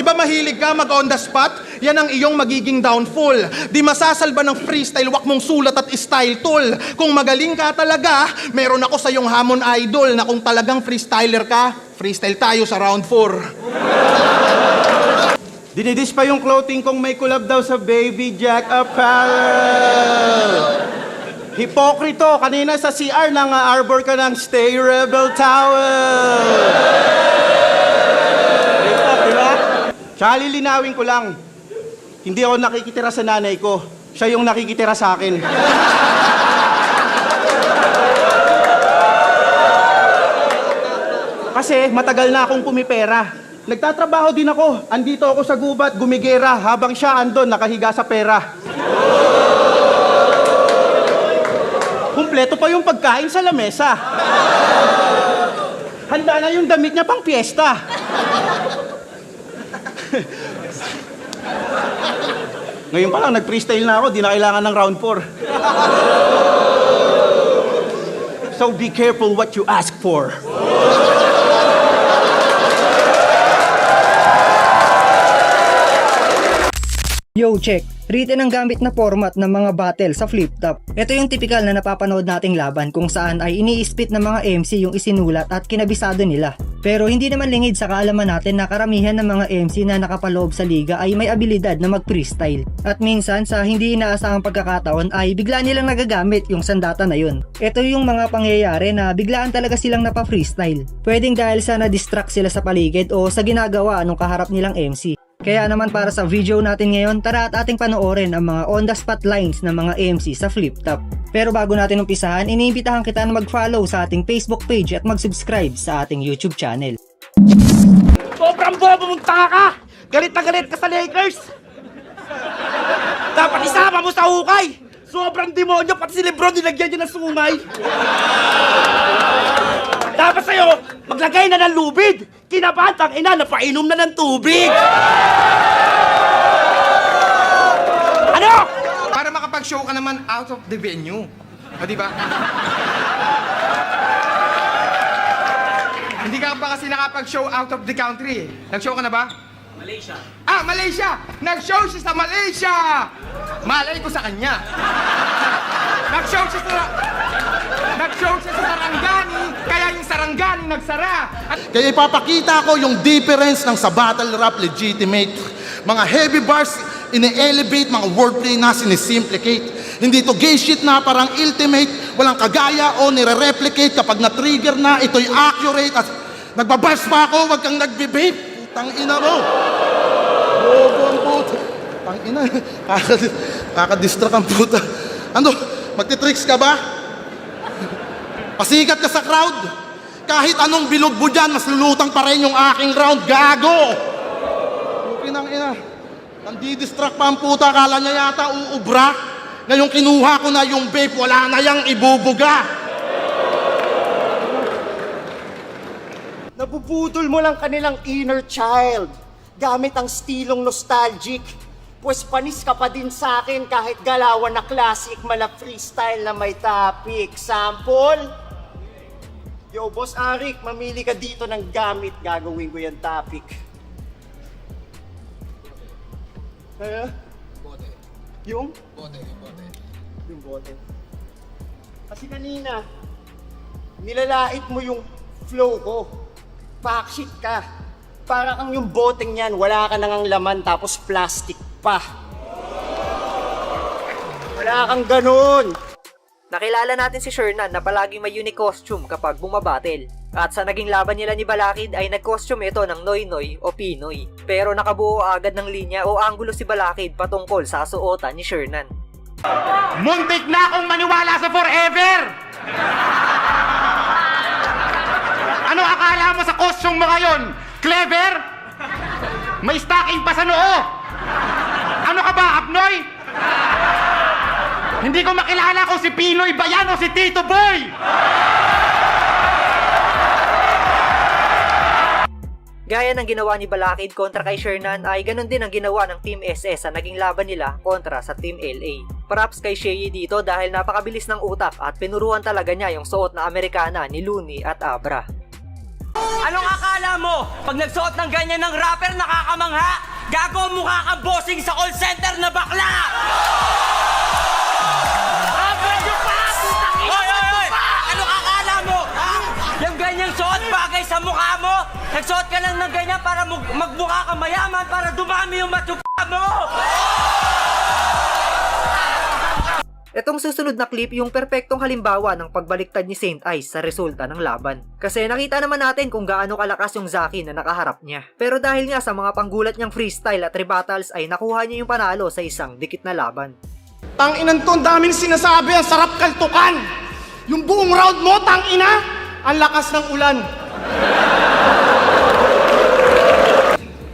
Di ba mahilig ka mag on the spot? Yan ang iyong magiging downfall. Di masasalba ng freestyle, wak mong sulat at style tool. Kung magaling ka talaga, meron ako sa iyong hamon idol na kung talagang freestyler ka, freestyle tayo sa round 4. Dinidis pa yung clothing kong may collab daw sa Baby Jack Apparel. Hipokrito, kanina sa CR nang-arbor ka ng Stay Rebel Towel. Diba? Tsaka lilinawin ko lang, hindi ako nakikitira sa nanay ko. Siya yung nakikitira sa akin. Kasi matagal na akong pumipera. Nagtatrabaho din ako. Andito ako sa gubat, gumigera, habang siya andon, nakahiga sa pera. Kumpleto pa yung pagkain sa lamesa. Handa na yung damit niya pang piyesta. Ngayon pa lang, nag-freestyle na ako, di na kailangan ng round 4. So be careful what you ask for. Yo, check! Written ang gamit na format ng mga battle sa flip top. Ito yung typical na napapanood nating laban kung saan ay ini-spit ng mga MC yung isinulat at kinabisado nila. Pero hindi naman lingid sa kaalaman natin na karamihan ng mga MC na nakapaloob sa liga ay may abilidad na mag-freestyle. At minsan sa hindi inaasahang pagkakataon ay bigla nilang nagagamit yung sandata na yun. Ito yung mga pangyayari na biglaan talaga silang napa-freestyle. Pwedeng dahil sa na-distract sila sa paligid o sa ginagawa nung kaharap nilang MC. Kaya naman para sa video natin ngayon, tara at ating panoorin ang mga on-the-spot lines ng mga MC sa flip top. Pero bago natin umpisahan, iniimbitahan kita na mag-follow sa ating Facebook page at mag-subscribe sa ating YouTube channel. Sobrang bobo mong tanga ka! Galit na galit ka sa Lakers! Dapat isama mo sa hukay! Sobrang demonyo, pati si Lebron nilagyan niya ng sungay! Dapat sa'yo, maglagay na ng lubid! Kinabantang ina, napainom na ng tubig! Ano? Para makapag-show ka naman out of the venue. O, di ba? Hindi ka pa kasi nakapag-show out of the country. Nag-show ka na ba? Malaysia. Ah, Malaysia! Nag-show siya sa Malaysia! Malay ko sa kanya. Nag-show siya sa Sarangani, kaya yung Sarangani nagsara. Kaya ipapakita ko yung difference ng sa battle rap legitimate. Mga heavy bars, ine-elevate, mga wordplay na sinisimplicate. Hindi to gay shit na parang ultimate, walang kagaya o nire-replicate. Kapag na-trigger na, ito'y accurate. At nagbabars pa ako, wag kang nagbe-vape. Putang ina mo. Bobo ang puta. Putang ina. Kakadistract ang puta. Ano, magtitricks ka ba? Pasikat ka sa crowd. Kahit anong bilog mo dyan, mas lulutang pa rin yung aking round. Gago! Pinang ina. Nandidistract pa ang puta. Kala niya yata uubra. Ngayong kinuha ko na yung vape, wala na yang ibubuga. Nabubudol mo lang kanilang inner child gamit ang stilong nostalgic. Pues panis ka pa din sa akin kahit galawan na classic, mala freestyle na may topic. Sample? Yo, Boss Arik, mamili ka dito ng gamit. Gagawin ko yung topic. Bote. Yung? Bote. Yung bote. Kasi kanina, nilalait mo yung flow ko. Backshit ka. Para kang yung boteng yan, wala ka nang laman tapos plastic pa. Wala kang ganun. Nakilala natin si Shernan na palagi may unique costume kapag bumabattle. At sa naging laban nila ni Balakid ay nag-costume ito ng Noy Noy o Pinoy. Pero nakabuo agad ng linya o anggulo si Balakid patungkol sa suotan ni Shernan. Muntik na akong maniwala sa forever! Ano akala mo sa costume mo ngayon? Clever? May stocking pa sa noo? Ano ka ba, Apnoy? Hindi ko makilala kung si Pinoy ba yan o si Tito Boy! Gaya ng ginawa ni Balakid kontra kay Shernan ay ganun din ang ginawa ng Team SS sa naging laban nila kontra sa Team LA. Props kay Shea dito dahil napakabilis ng utak at pinuruan talaga niya yung suot na Amerikana ni Looney at Abra. Anong akala mo? Pag nagsuot ng ganyan ng rapper, nakakamangha? Gago, mukha kang bossing sa call center na bakla! Rapper nyo pa! Hoy, hoy, hoy! Anong akala mo? Ha? Yung ganyang suot bagay sa mukha mo? Nagsuot ka lang ng ganyan para magmukha kang mayaman para dumami yung matsupa mo! Etong susunod na clip yung perpektong halimbawa ng pagbaliktad ni Saint Ice sa resulta ng laban. Kasi nakita naman natin kung gaano kalakas yung Zaki na nakaharap niya. Pero dahil nga sa mga panggulat niyang freestyle at rebattles ay nakuha niya yung panalo sa isang dikit na laban. Tanginan to, ang daming sinasabi, ang sarap kaltukan. Yung buong round mo, tangina, ang lakas ng ulan.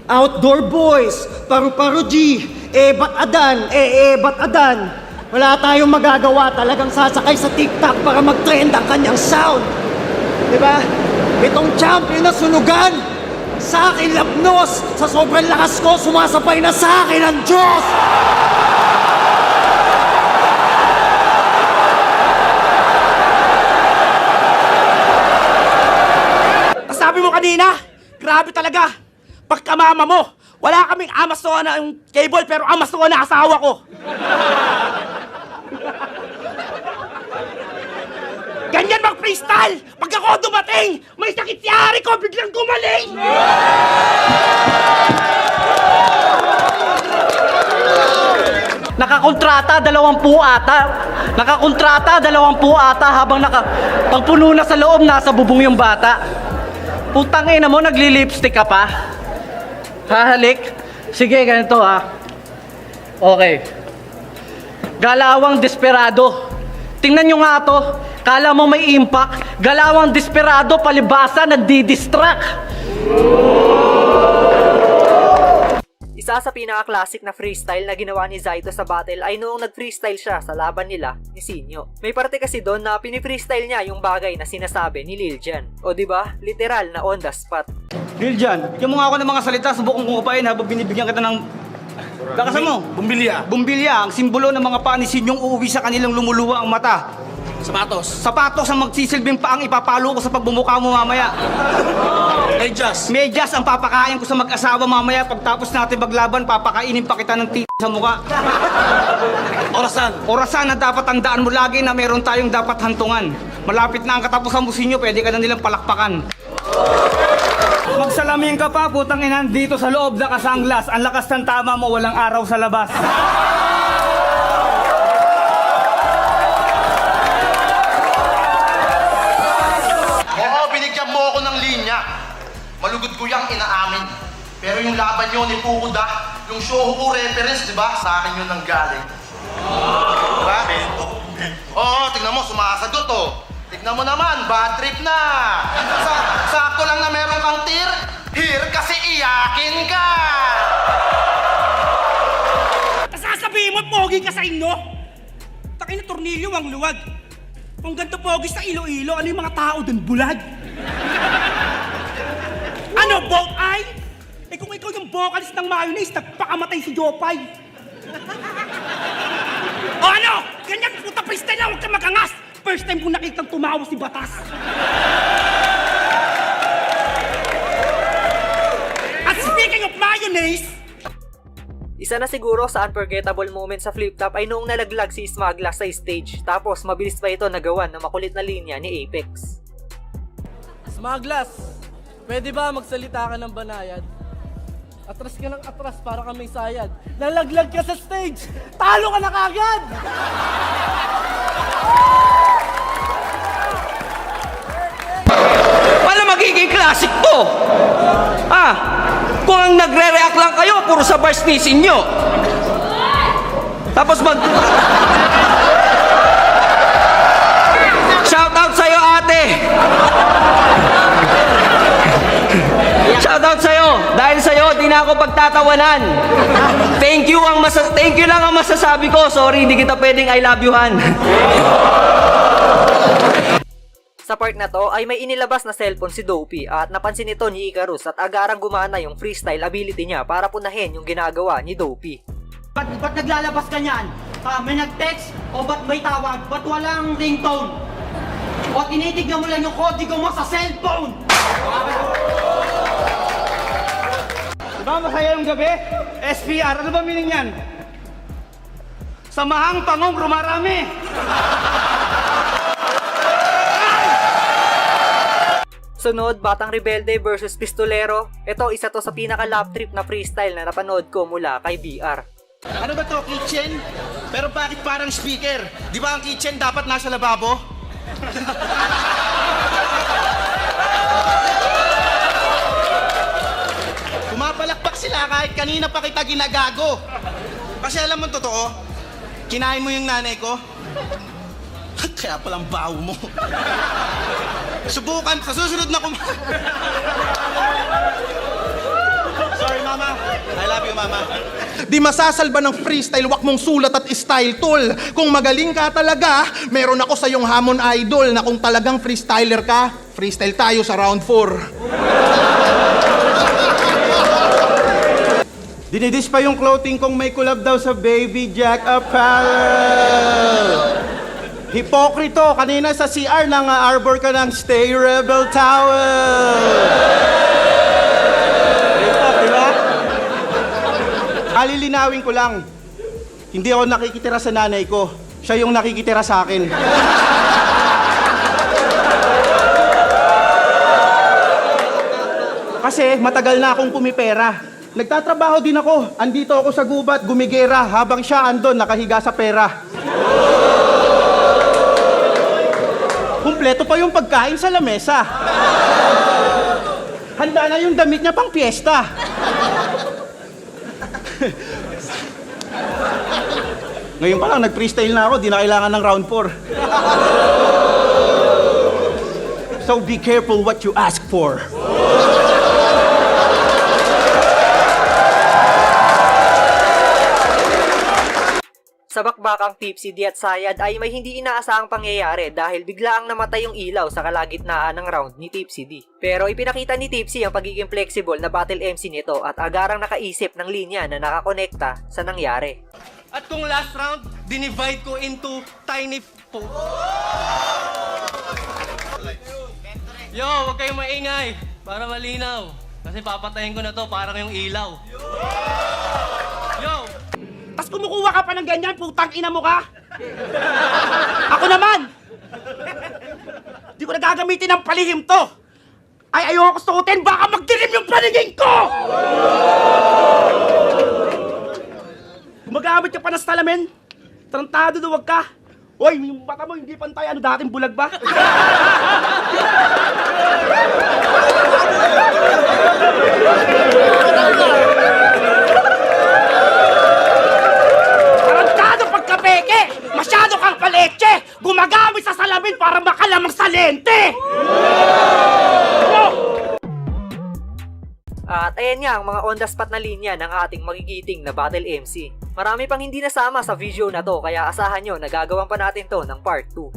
Outdoor boys, paru-paro G, bat adan. Wala tayong magagawa, talagang sasakay sa TikTok para mag-trend ang kanyang sound. Diba? Itong champion na sunugan, sa akin lapnos, sa sobrang lakas ko, sumasabay na sa akin ang Diyos! Sabi mo kanina, grabe talaga. Pagkamama mo, wala kaming Amazon na yung cable pero Amazon na asawa ko. Ganyan mag-freestyle! Pag ako dumating, may sakit si Ari ko, biglang gumaling! Nakakontrata, 20 ata. Nakakontrata, 20 ata habang pagpuno na sa loob, nasa bubong yung bata. Putang ina mo, nagli-lipstick ka pa? Hahalik? Sige, ganito ha. Okay. Galawang desperado. Tingnan nyo nga to. Kala mo may impact. Galawang desperado, palibasa, nagdi-distract. Isa sa pinaka-classic na freestyle na ginawa ni Zaito sa battle ay noong nag-freestyle siya sa laban nila ni Sinyo. May parte kasi doon na pinifreestyle niya yung bagay na sinasabi ni Lil Jan. O diba, literal na on the spot. Lil Jan, yung mga ako ng mga salita, subukan kong upayin habang binibigyan kita ng... Lakasan mo! Bumbilya. Bumbilya, ang simbolo ng mga panisin yung uuwi sa kanilang lumuluwa ang mata. Sapatos. Sapatos ang magsisilbing paang ipapalo ko sa pagbumuka mo mamaya. Medyas. Medyas ang papakain ko sa mag-asawa mamaya. Pagtapos natin maglaban, papakainin pa kita ng sa mukha. Orasan. Orasan na dapat tandaan mo lagi na meron tayong dapat hantungan. Malapit na ang katapusan mo sinyo, pwede ka na nilang palakpakan. Magsalamin ka pa, putang ina, dito sa loob na kasanglas. Ang lakas ng tama mo, walang araw sa labas. Oo, binigyan mo ako ng linya. Malugod ko yung inaamin. Pero yung laban nyo ni Fukuda, yung show ko reference, di ba? Sa akin yun nang galing. Diba? Oo, tingnan mo, sumasagot oh. Tignan mo naman, bad trip na! Sakto lang na meron kang here kasi iyakin ka! Sasabihin mo, pogi ka sa inyo? Takin na tornilyo ang luwag. Kung ganito pogi sa Iloilo, ano yung mga tao dun? Bulag? Ano, both eye? Eh kung ikaw yung vocalist ng mayonnaise, nagpakamatay si Jopay. O ano? Ganyan, puta freestyle na, huwag ka magangas! First time kong nakitang tumawa si Batas. At speaking of mayonnaise, Isa na siguro sa unforgettable moment sa flip top ay noong nalaglag si Smaglas sa stage. Tapos mabilis pa ito nagawan na makulit na linya ni Apex. Smaglas, pwede ba magsalita ka ng banayad? Atras ka ng atras para kang may sayad. Nalaglag ka sa stage, talo ka na kagad! Paano magiging classic to? Kung ang nagre-react lang kayo, puro sa bars nisin nyo. Tapos Shoutout sa'yo, ate! Shoutout sa'yo! Dahil sa'yo, di na ako pagtatawanan. Thank you lang ang masasabi ko. Sorry, hindi kita pwedeng I love you-han. Sa part na to ay may inilabas na cellphone si Dopey at napansin ito ni Icarus at agarang gumana yung freestyle ability niya para punahin yung ginagawa ni Dopey. Ba't naglalabas ka niyan? May nag-text o ba't may tawag? Ba't walang ringtone? O tinitignan mo lang yung kodigo mo sa cellphone? Diba masaya yung gabi? SPR, ano ba meaning yan? Samahang Pangong Rumarami! Sunod, Batang Rebelde versus Pistolero. Ito, isa to sa pinaka-lap trip na freestyle na napanood ko mula kay BR. Ano ba to, kitchen? Pero bakit parang speaker? Di ba ang kitchen dapat nasa lababo? Pumapalakpak sila kahit kanina pa kita ginagago. Kasi alam mo totoo, kinain mo yung nanay ko. Kaya palang baho mo. Subukan, sa susunod na Sorry, Mama. I love you, Mama. Di masasalba ng freestyle, wak mong sulat at style, tol. Kung magaling ka talaga, meron ako sa iyong hamon idol na kung talagang freestyler ka, freestyle tayo sa round 4. Dinidis pa yung clothing kong may collab daw sa Baby Jack Apparel. Hipokrito, kanina sa CR nang-arbor ka ng Stay Rebel Towel. Diba? Alilinawin ko lang, hindi ako nakikitira sa nanay ko. Siya yung nakikitira sa akin. Kasi matagal na akong pumipera. Nagtatrabaho din ako. Andito ako sa gubat, gumigera, habang siya andon, nakahiga sa pera. Kumpleto pa yung pagkain sa lamesa. Handa na yung damit niya pang piyesta. Ngayon pa lang, nag-freestyle na ako, di na kailangan ng round 4. So be careful what you ask for. Sa bakbakang Tipsy D at Sayad ay may hindi inaasahang pangyayari dahil biglaang namatay yung ilaw sa kalagitnaan ng round ni Tipsy D. Pero ipinakita ni Tipsy ang pagiging flexible na battle MC nito at agarang nakaisip ng linya na nakakonekta sa nangyari. At kung last round, dinivide ko into tiny Yo, huwag kayong maingay para malinaw. Kasi papatayin ko na to parang yung ilaw. Yo! Tas kumukuha ka pa ng ganyan, putang ina mo ka! Ako naman! Di ko nagagamitin ng palihim to! Ay, ayoko suotin, baka magdilim yung paningin ko! Gumagamit ka pa ng salamin? Tarantado na wag ka! Hoy, yung mata mo hindi pantay, ano dating bulag ba? Tarantado pagkapeke! Masyado kang paleche! Gumagamit sa salamin para makalamang sa lente! At ayan nga ang mga on the spot na linya ng ating magigiting na battle MC. Marami pang hindi nasama sa video na to kaya asahan nyo na gagawan pa natin to ng part 2.